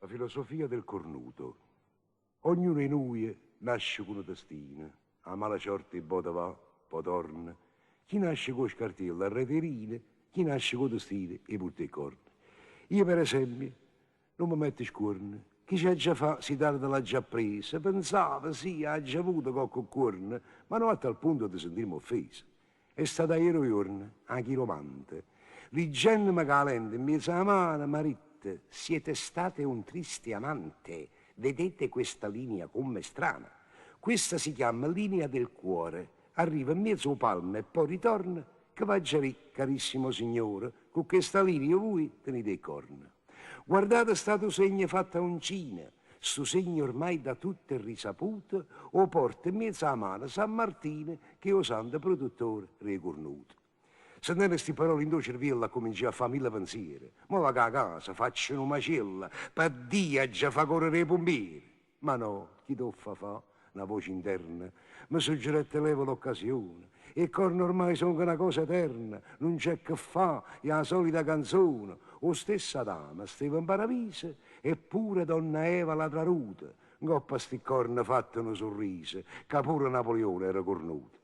La filosofia del cornuto. Ognuno in noi nasce con un destino. A mala sorte poi va, poi torna. Chi nasce con scartiello a reterine, chi nasce con destino e porta i corni. Io, per esempio, non mi metto scorno. Chi c'ha già fa si tarda l'ha già presa. Pensava, sì, ha già avuto qualche corno, ma non a tal punto di sentirmi offesa. È stata ieri giorno, a chiromante. Leggendomi calente in mezzo alla mano, marito, siete state un triste amante. Vedete questa linea come strana? Questa si chiama linea del cuore. Arriva in mezzo palmo e poi ritorna. Che va già lì, carissimo signore, con questa linea voi tenete i corna. Guardate stato segno fatto a uncina. Sto segno ormai da tutte risaputo, o porta in mezzo a mano San Martino, che è o santo produttore ricornuto. Sentendo queste parole in tuo cervello cominciai a fare mille pensieri. Ma va a casa, faccio una macella, per Dio già fa correre i pompieri. Ma no, chi toffa fa? Una voce interna. Mi suggerette levo l'occasione. E corno ormai sono una cosa eterna, non c'è che fa, è la solita canzone. O stessa dama, stava in paradiso, eppure donna Eva la traruta. Ngoppa sti corna fatte un sorriso, che pure Napoleone era cornuto.